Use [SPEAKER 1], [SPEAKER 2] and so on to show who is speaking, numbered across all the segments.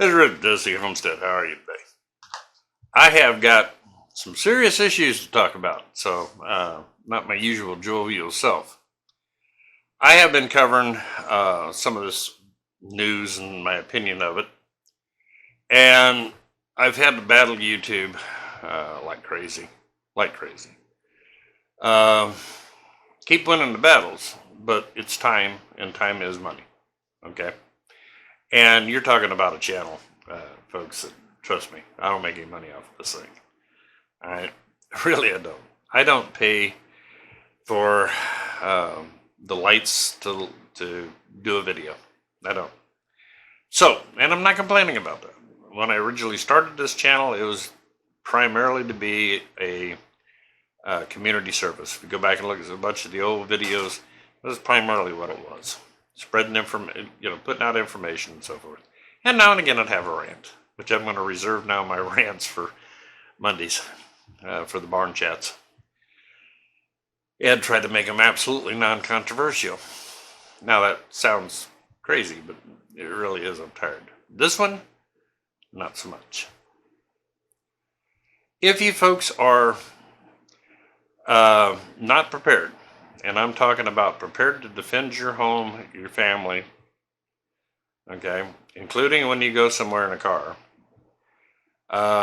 [SPEAKER 1] This is Rick Dusty Homestead. How are you today? I have got some serious issues to talk about, so not my usual jovial self. I have been covering some of this news and my opinion of it, and I've had to battle YouTube like crazy, like crazy. Keep winning the battles, but it's time, and time is money. Okay. And you're talking about a channel, folks, that, trust me, I don't make any money off of this thing. All right. Really, I don't. I don't pay for the lights to do a video. I don't. So, and I'm not complaining about that. When I originally started this channel, it was primarily to be a community service. If you go back and look at a bunch of the old videos, this is primarily what it was. Spreading information, putting out information and so forth. And now and again I'd have a rant, which I'm going to reserve now my rants for Mondays, for the barn chats. And try to make them absolutely non-controversial. Now that sounds crazy, but it really is. I'm tired. This one, not so much. If you folks are not prepared, and I'm talking about prepared to defend your home, your family, okay, including when you go somewhere in a car,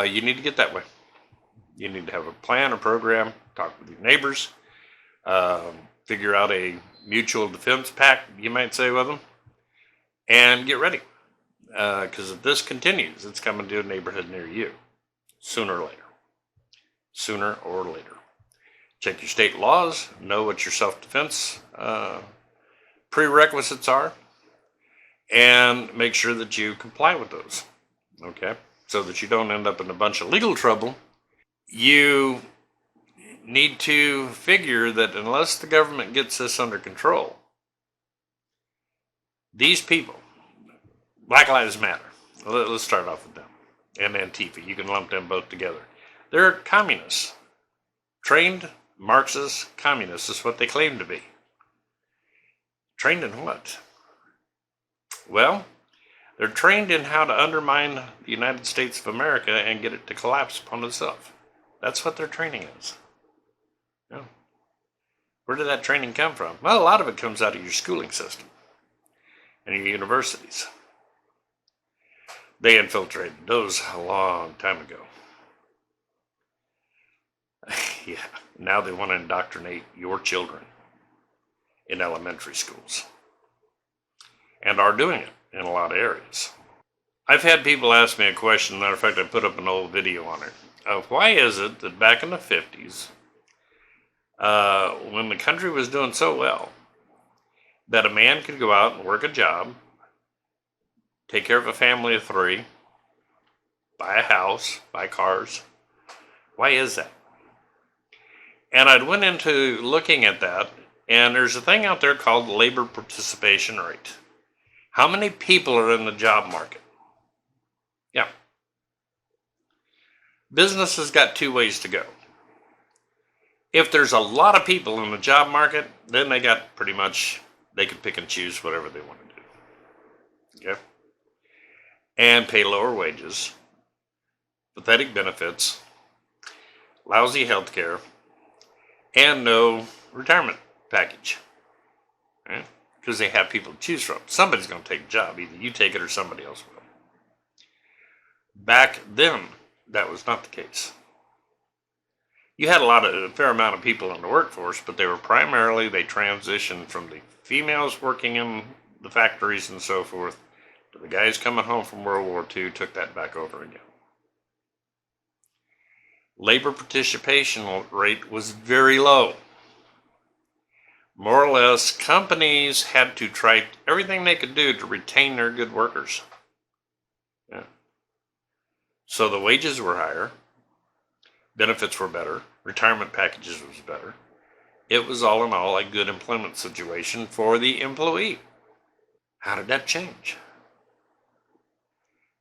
[SPEAKER 1] you need to get that way. You need to have a plan, a program, talk with your neighbors, figure out a mutual defense pact, you might say, with them, and get ready. Because if this continues, it's coming to a neighborhood near you, sooner or later. Sooner or later. Check your state laws, know what your self-defense prerequisites are, and make sure that you comply with those, okay? So that you don't end up in a bunch of legal trouble. You need to figure that unless the government gets this under control, these people, Black Lives Matter, let's start off with them, and Antifa, you can lump them both together. They're communists, trained Marxist communists is what they claim to be. Trained in what? Well, they're trained in how to undermine the United States of America and get it to collapse upon itself. That's what their training is. Yeah. Where did that training come from? Well, a lot of it comes out of your schooling system and your universities. They infiltrated those a long time ago. Yeah, now they want to indoctrinate your children in elementary schools. And are doing it in a lot of areas. I've had people ask me a question, matter of fact, I put up an old video on it. Why is it that back in the 50s, when the country was doing so well, that a man could go out and work a job, take care of a family of 3, buy a house, buy cars? Why is that? And I went into looking at that, and there's a thing out there called labor participation rate. How many people are in the job market? Yeah. Business has got 2 ways to go. If there's a lot of people in the job market, then they got pretty much, they can pick and choose whatever they want to do. Okay? And pay lower wages, pathetic benefits, lousy health care, and no retirement package, right? Because they have people to choose from. Somebody's going to take a job. Either you take it or somebody else will. Back then, that was not the case. You had a fair amount of people in the workforce, but they transitioned from the females working in the factories and so forth to the guys coming home from World War II, took that back over again. Labor participation rate was very low. More or less, companies had to try everything they could do to retain their good workers. Yeah. So the wages were higher, benefits were better, retirement packages was better. It was all in all a good employment situation for the employee. How did that change?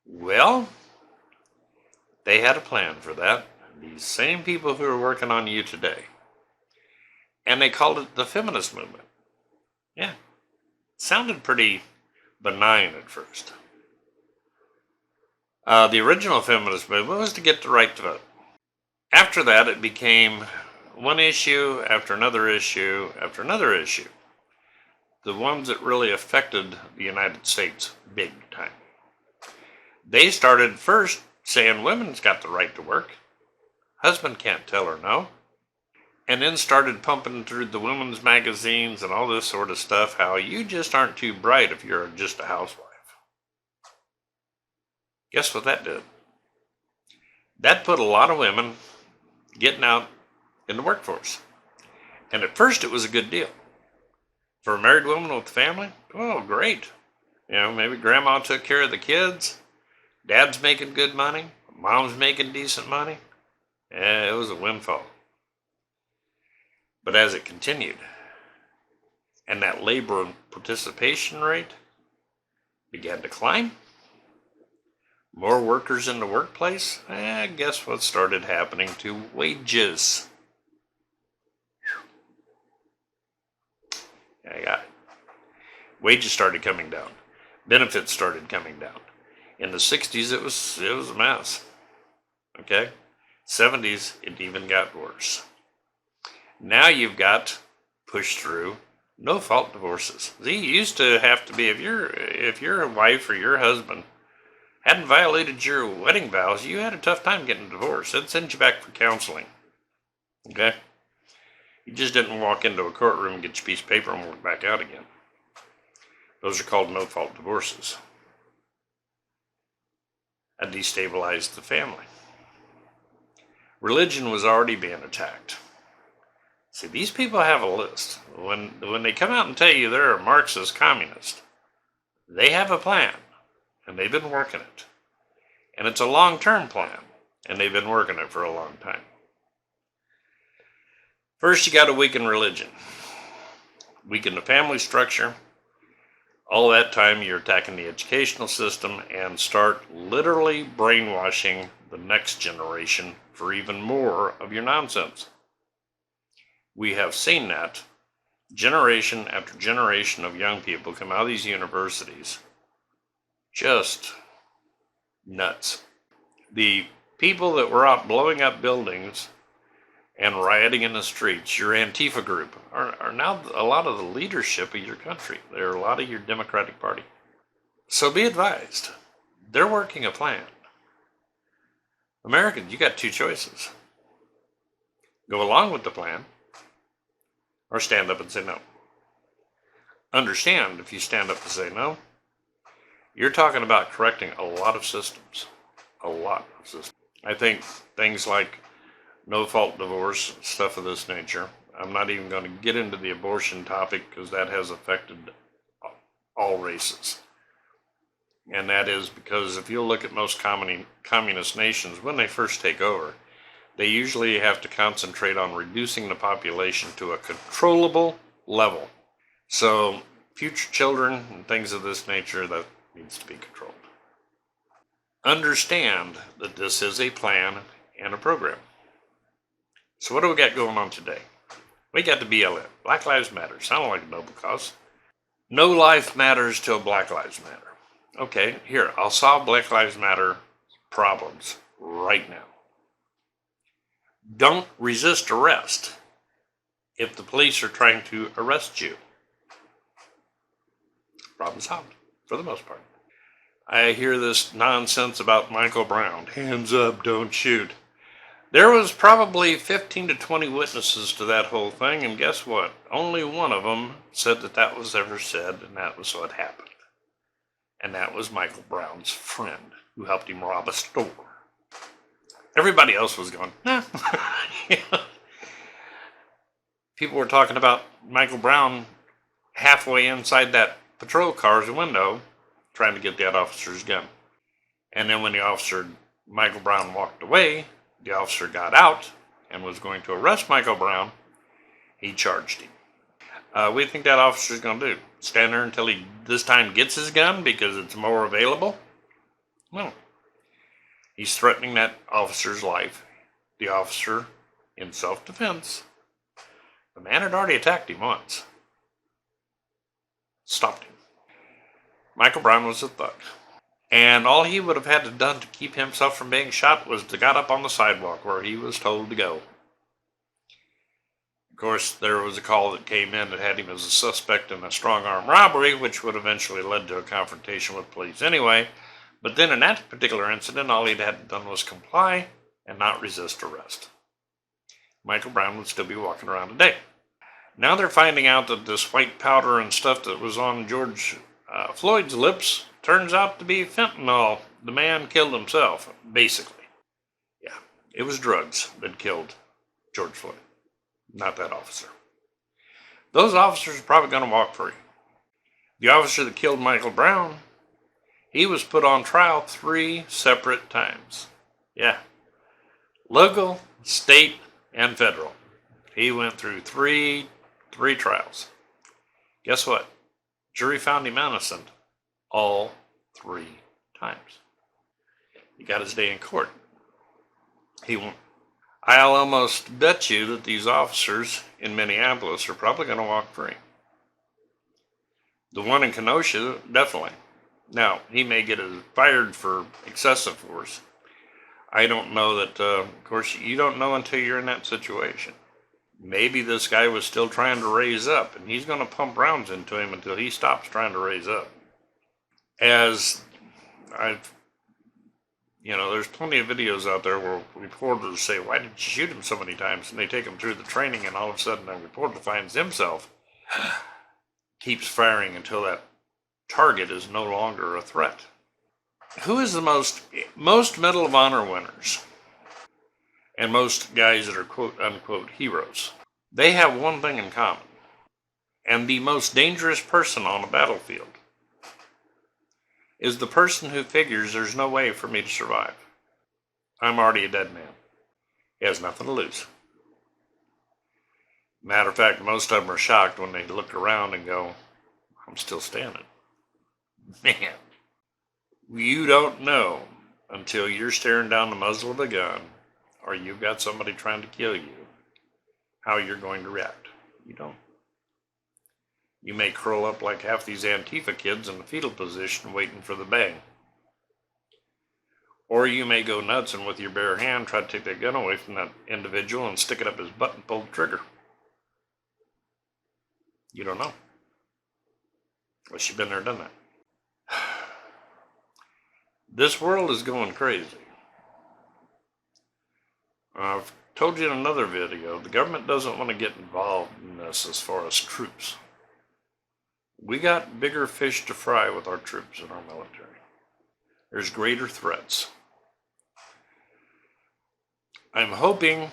[SPEAKER 1] Well, they had a plan for that. These same people who are working on you today. And they called it the feminist movement. Yeah. Sounded pretty benign at first. The original feminist movement was to get the right to vote. After that, it became one issue after another issue after another issue. The ones that really affected the United States big time. They started first saying women's got the right to work. Husband can't tell her no. And then started pumping through the women's magazines and all this sort of stuff, how you just aren't too bright if you're just a housewife. Guess what that did? That put a lot of women getting out in the workforce. And at first it was a good deal. For a married woman with a family, oh, great. Maybe grandma took care of the kids. Dad's making good money. Mom's making decent money. It was a windfall. But as it continued, and that labor participation rate began to climb, more workers in the workplace, guess what started happening to wages? I got it. Wages started coming down. Benefits started coming down. In the 60s, it was a mess. Okay? 70s, it even got worse. Now you've got pushed through no-fault divorces. See, you used to have to be, if your wife or your husband hadn't violated your wedding vows, you had a tough time getting a divorce. It'd send you back for counseling. Okay? You just didn't walk into a courtroom and get your piece of paper and walk back out again. Those are called no-fault divorces. That destabilized the family. Religion was already being attacked. See, these people have a list. When they come out and tell you they're a Marxist communist, they have a plan, and they've been working it. And it's a long-term plan, and they've been working it for a long time. First, you got to weaken religion. Weaken the family structure. All that time, you're attacking the educational system and start literally brainwashing the next generation for even more of your nonsense. We have seen that generation after generation of young people come out of these universities just nuts. The people that were out blowing up buildings and rioting in the streets, your Antifa group, are now a lot of the leadership of your country. They're a lot of your Democratic Party. So be advised, they're working a plan. Americans, you got two choices. Go along with the plan, or stand up and say no. Understand, if you stand up and say no, you're talking about correcting a lot of systems. A lot of systems. I think things like no-fault divorce, stuff of this nature. I'm not even going to get into the abortion topic because that has affected all races. And that is because if you look at most communist nations, when they first take over, they usually have to concentrate on reducing the population to a controllable level. So future children and things of this nature, that needs to be controlled. Understand that this is a plan and a program. So what do we got going on today? We got the BLM, Black Lives Matter. Sound like a noble cause. No life matters till Black Lives Matter. Okay, here, I'll solve Black Lives Matter problems right now. Don't resist arrest if the police are trying to arrest you. Problem solved, for the most part. I hear this nonsense about Michael Brown. Hands up, don't shoot. There was probably 15 to 20 witnesses to that whole thing, and guess what? Only one of them said that was ever said, and that was what happened. And that was Michael Brown's friend, who helped him rob a store. Everybody else was going, nah. People were talking about Michael Brown halfway inside that patrol car's window, trying to get that officer's gun. And then when Michael Brown walked away, the officer got out and was going to arrest Michael Brown. He charged him. What do you think that officer's going to do? Stand there until he this time gets his gun because it's more available? No. He's threatening that officer's life. The officer, in self-defense, the man had already attacked him once. Stopped him. Michael Brown was a thug. And all he would have had to done to keep himself from being shot was to got up on the sidewalk where he was told to go. Of course, there was a call that came in that had him as a suspect in a strong-arm robbery, which would eventually lead to a confrontation with police anyway. But then in that particular incident, all he'd had done was comply and not resist arrest. Michael Brown would still be walking around today. Now they're finding out that this white powder and stuff that was on George Floyd's lips turns out to be fentanyl. The man killed himself, basically. Yeah, it was drugs that killed George Floyd, not that officer. Those officers are probably going to walk free. The officer that killed Michael Brown, he was put on trial 3 separate times. Yeah, local, state, and federal. He went through three trials. Guess what? Jury found him innocent all 3 times. He got his day in court. He won't. I'll almost bet you that these officers in Minneapolis are probably going to walk free. The one in Kenosha, definitely. Now, he may get fired for excessive force. I don't know that, of course, you don't know until you're in that situation. Maybe this guy was still trying to raise up, and he's going to pump rounds into him until he stops trying to raise up. As there's plenty of videos out there where reporters say, why did you shoot him so many times? And they take him through the training, and all of a sudden a reporter finds himself, keeps firing until that target is no longer a threat. Who is the most Medal of Honor winners and most guys that are quote unquote heroes? They have one thing in common. And the most dangerous person on a battlefield is the person who figures there's no way for me to survive. I'm already a dead man. He has nothing to lose. Matter of fact, most of them are shocked when they look around and go, I'm still standing. Man, you don't know until you're staring down the muzzle of a gun or you've got somebody trying to kill you how you're going to react. You don't. You may curl up like half these Antifa kids in the fetal position waiting for the bang. Or you may go nuts and with your bare hand try to take that gun away from that individual and stick it up his butt and pull the trigger. You don't know. Unless you've been there, done that. This world is going crazy. I've told you in another video, the government doesn't want to get involved in this as far as troops. We got bigger fish to fry with our troops in our military. There's greater threats. I'm hoping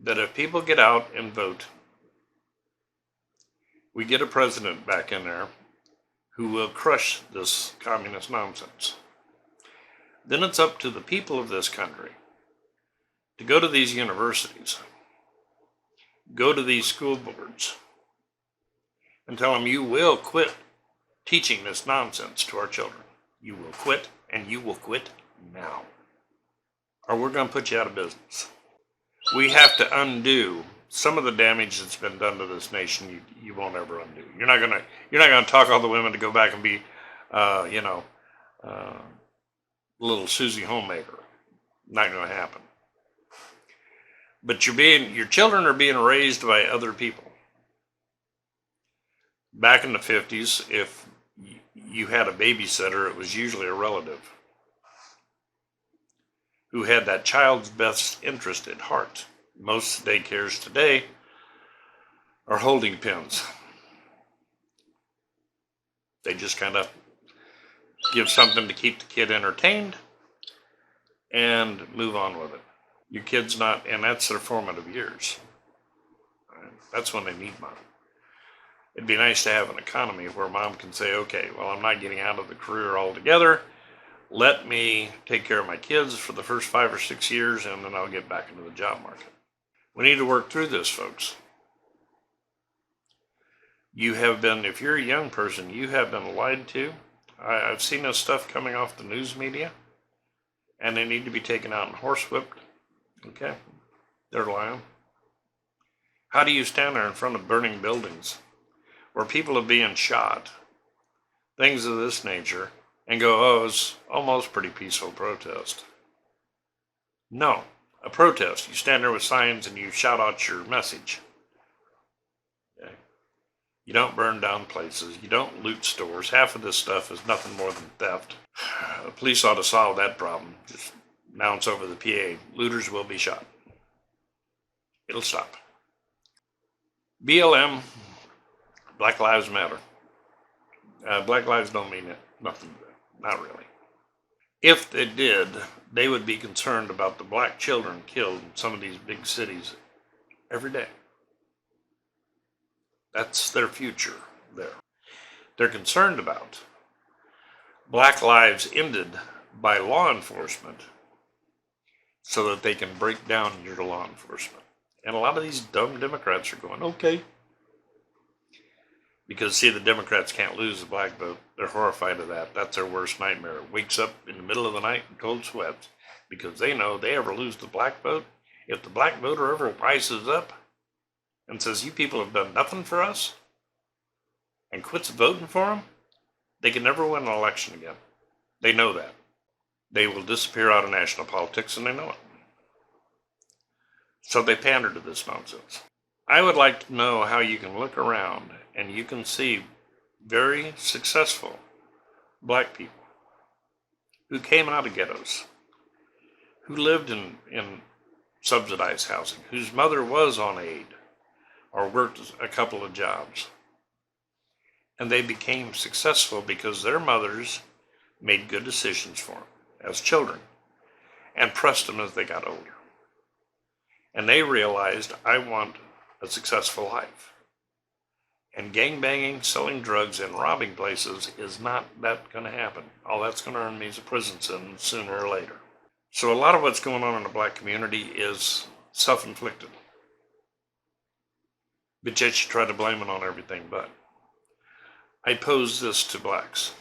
[SPEAKER 1] that if people get out and vote, we get a president back in there who will crush this communist nonsense. Then it's up to the people of this country to go to these universities, go to these school boards, and tell them you will quit teaching this nonsense to our children. You will quit, and you will quit now. Or we're going to put you out of business. We have to undo some of the damage that's been done to this nation. You won't ever undo. You're not gonna talk all the women to go back and be, little Susie Homemaker. Not going to happen. But your children are being raised by other people. Back in the 50s, if you had a babysitter, it was usually a relative who had that child's best interest at heart. Most daycares today are holding pens. They just kind of give something to keep the kid entertained and move on with it. Your kid's not, and that's their formative years. That's when they need mom. It'd be nice to have an economy where mom can say, okay, well, I'm not getting out of the career altogether. Let me take care of my kids for the first 5 or 6 years, and then I'll get back into the job market. We need to work through this, folks. You have been, if you're a young person, you have been lied to. I've seen this stuff coming off the news media, and they need to be taken out and horsewhipped. Okay? They're lying. How do you stand there in front of burning buildings where people are being shot? Things of this nature, and go, oh, it's almost pretty peaceful protest. No, a protest. You stand there with signs and you shout out your message. Okay? You don't burn down places. You don't loot stores. Half of this stuff is nothing more than theft. The police ought to solve that problem. Just announce over the PA, looters will be shot. It'll stop. BLM, Black Lives Matter. Black lives don't mean it. Nothing. Not really. If they did, they would be concerned about the black children killed in some of these big cities every day. That's their future there. They're concerned about black lives ended by law enforcement so that they can break down your law enforcement. And a lot of these dumb Democrats are going, okay. Because, see, the Democrats can't lose the black vote. They're horrified of that. That's their worst nightmare. Wakes up in the middle of the night in cold sweats because they know they ever lose the black vote. If the black voter ever rises up and says, you people have done nothing for us, and quits voting for them, they can never win an election again. They know that. They will disappear out of national politics, and they know it. So they pander to this nonsense. I would like to know how you can look around and you can see very successful black people who came out of ghettos, who lived in subsidized housing, whose mother was on aid or worked a couple of jobs. And they became successful because their mothers made good decisions for them as children and pressed them as they got older. And they realized, I want a successful life. And gangbanging, selling drugs, and robbing places is not that going to happen. All that's going to earn me is a prison sentence sooner or later. So a lot of what's going on in the black community is self-inflicted. But yet you try to blame it on everything but. I pose this to blacks.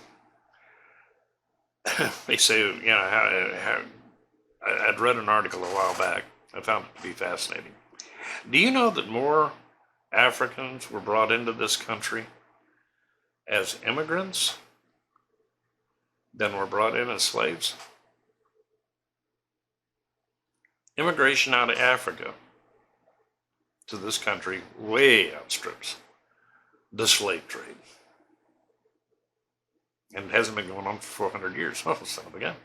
[SPEAKER 1] They say, you know, I'd read an article a while back. I found it to be fascinating. Do you know that more Africans were brought into this country as immigrants than were brought in as slaves? Immigration out of Africa to this country way outstrips the slave trade. And it hasn't been going on for 400 years. Oh, son of a gun.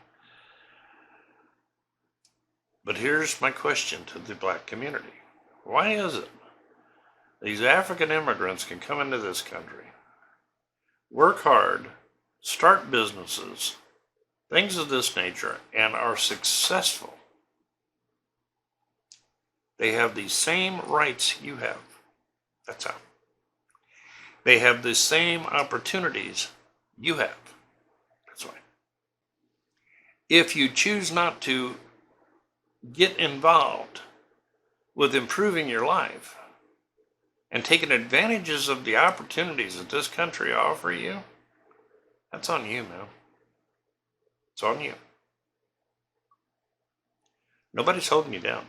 [SPEAKER 1] But here's my question to the black community. Why is it these African immigrants can come into this country, work hard, start businesses, things of this nature, and are successful? They have the same rights you have. That's how. They have the same opportunities you have. That's why. If you choose not to get involved with improving your life and taking advantages of the opportunities that this country offer you, that's on you, man. It's on you. Nobody's holding you down.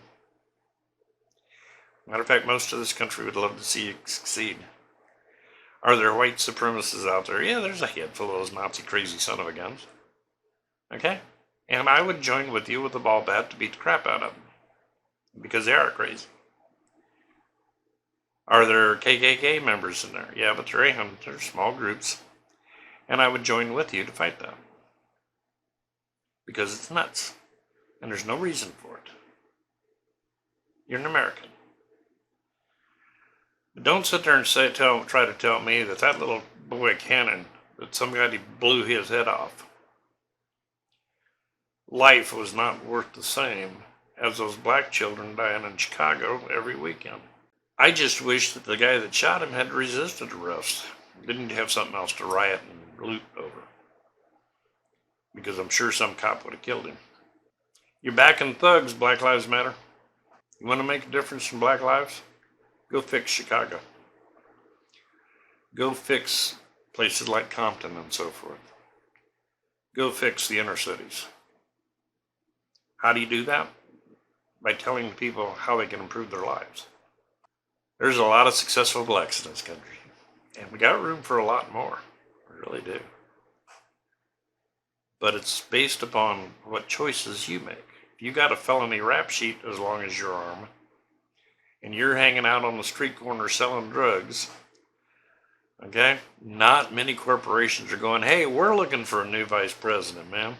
[SPEAKER 1] Matter of fact, most of this country would love to see you succeed. Are there white supremacists out there? Yeah, there's a handful of those Nazi crazy son of a guns. Okay? And I would join with you with a ball bat to beat the crap out of them. Because they are crazy. Are there KKK members in there? Yeah, but they're small groups. And I would join with you to fight them. Because it's nuts. And there's no reason for it. You're an American. But don't sit there and try to tell me that little boy Cannon, that somebody blew his head off, life was not worth the same as those black children dying in Chicago every weekend. I just wish that the guy that shot him had resisted arrest. Didn't have something else to riot and loot over. Because I'm sure some cop would have killed him. You're backing thugs, Black Lives Matter. You want to make a difference in black lives? Go fix Chicago. Go fix places like Compton and so forth. Go fix the inner cities. How do you do that? By telling people how they can improve their lives. There's a lot of successful blacks in this country. And we got room for a lot more. We really do. but it's based upon what choices you make. If you got a felony rap sheet as long as your arm, and you're hanging out on the street corner selling drugs, okay, not many corporations are going, hey, we're looking for a new vice president, man.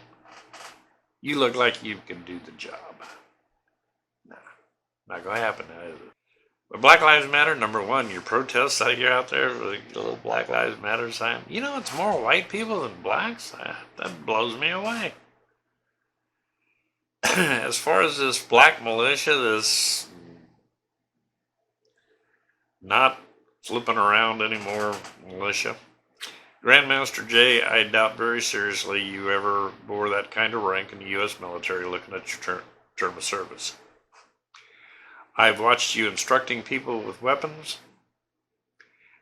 [SPEAKER 1] You look like you can do the job. Nah, not going to happen now, is it? But Black Lives Matter, number one, your protests that you're out there with a little Black Lives Matter sign. You know, it's more white people than blacks. That blows me away. As far as this black militia, this not flipping around anymore militia, Grandmaster Jay, I doubt very seriously you ever bore that kind of rank in the U.S. military looking at your term of service. I've watched you instructing people with weapons,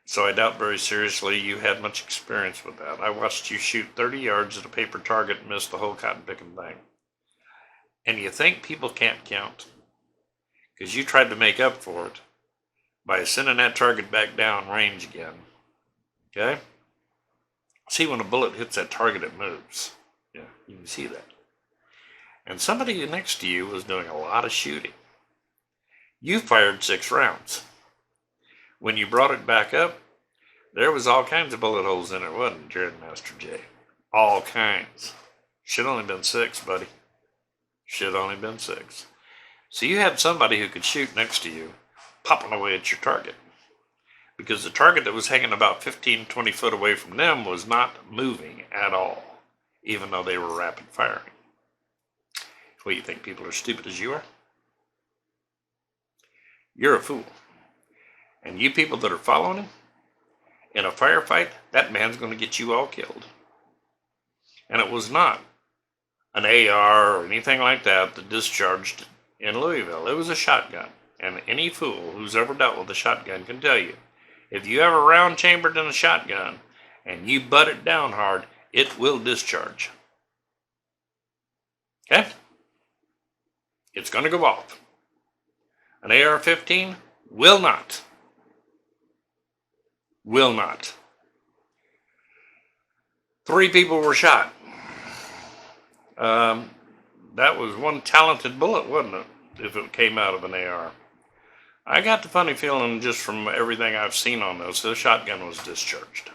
[SPEAKER 1] so I doubt very seriously you had much experience with that. I watched you shoot 30 yards at a paper target and miss the whole cotton picking thing. And you think people can't count? Because you tried to make up for it by sending that target back down range again. Okay? See, when a bullet hits that target, it moves. Yeah, you can see that. And somebody next to you was doing a lot of shooting. You fired 6 rounds. When you brought it back up, there was all kinds of bullet holes in it, wasn't it, Master J? All kinds. Should only been 6, buddy. Should only been 6. So you had somebody who could shoot next to you, popping away at your target. Because the target that was hanging about 15, 20 foot away from them was not moving at all, even though they were rapid firing. What, you think people are stupid as you are? You're a fool. And you people that are following him, in a firefight, that man's going to get you all killed. And it was not an AR or anything like that that discharged in Louisville. It was a shotgun. And any fool who's ever dealt with a shotgun can tell you, if you have a round chambered in a shotgun and you butt it down hard, it will discharge. Okay? It's going to go off. An AR-15 will not. Will not. 3 people were shot. That was one talented bullet, wasn't it? If it came out of an AR. I got the funny feeling just from everything I've seen on this, the shotgun was discharged.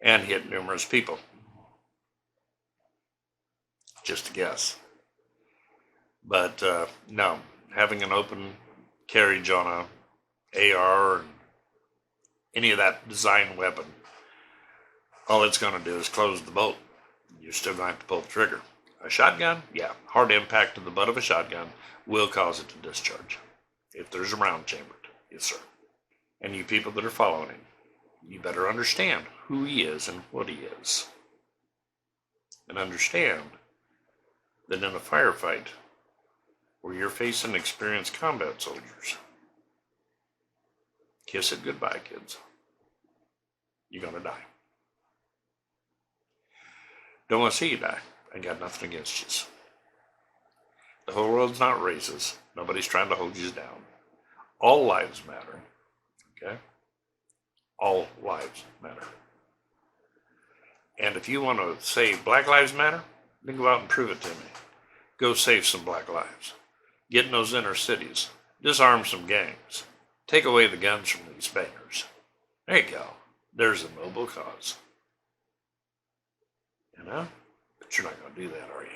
[SPEAKER 1] And hit numerous people. Just a guess. But no, having an open carriage on a AR or any of that design weapon, all it's going to do is close the bolt. You're still going to have to pull the trigger. A shotgun, yeah, hard impact to the butt of a shotgun will cause it to discharge. If there's a round chambered, yes sir. And you people that are following him, you better understand who he is and what he is. And understand that in a firefight where you're facing experienced combat soldiers, kiss it goodbye, kids. You're going to die. Don't want to see you die. I got nothing against you. The whole world's not racist. Nobody's trying to hold you down. All lives matter. Okay? All lives matter. And if you want to say Black Lives Matter, then go out and prove it to me. Go save some black lives. Get in those inner cities. Disarm some gangs. Take away the guns from these bangers. There you go. There's a noble cause. You know? But you're not going to do that, are you?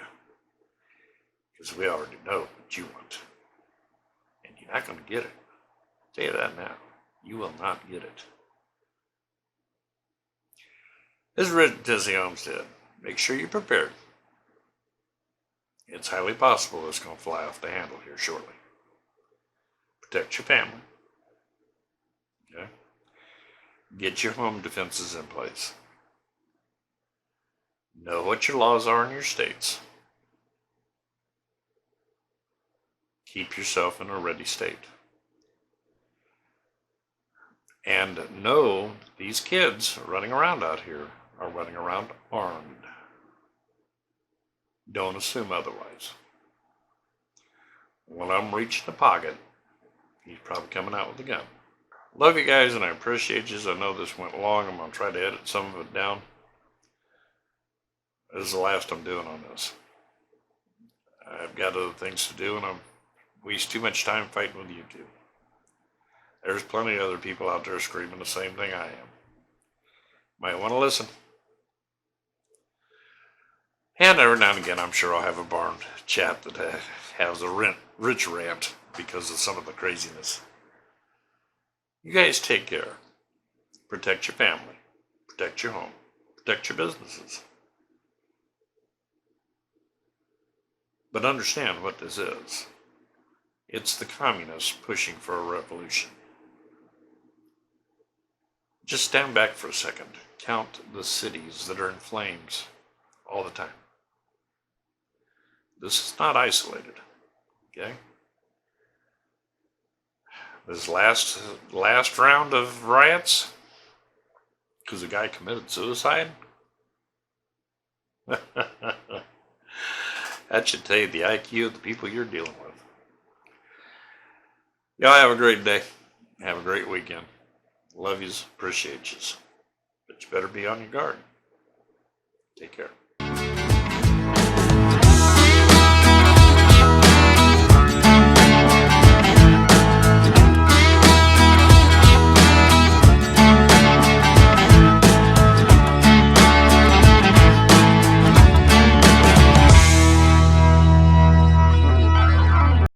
[SPEAKER 1] Because we already know what you want. And you're not going to get it. I'll tell you that now. You will not get it. This is written to the Homestead. Make sure you're prepared. It's highly possible it's going to fly off the handle here shortly. Protect your family. Okay? Get your home defenses in place. Know what your laws are in your states. Keep yourself in a ready state. And know these kids running around out here are running around armed. Don't assume otherwise. When I'm reaching the pocket, he's probably coming out with a gun. Love you guys, and I appreciate you. I know this went long. I'm going to try to edit some of it down. This is the last I'm doing on this. I've got other things to do, and I'm waste too much time fighting with YouTube. There's plenty of other people out there screaming the same thing I am. Might want to listen. And every now and again, I'm sure I'll have a barn chat that has a rich rant because of some of the craziness. You guys take care. Protect your family. Protect your home. Protect your businesses. But understand what this is. It's the communists pushing for a revolution. Just stand back for a second. Count the cities that are in flames all the time. This is not isolated. Okay? This last round of riots, because a guy committed suicide, that should tell you the IQ of the people you're dealing with. Y'all have a great day. Have a great weekend. Love yous, appreciate yous. But you better be on your guard. Take care.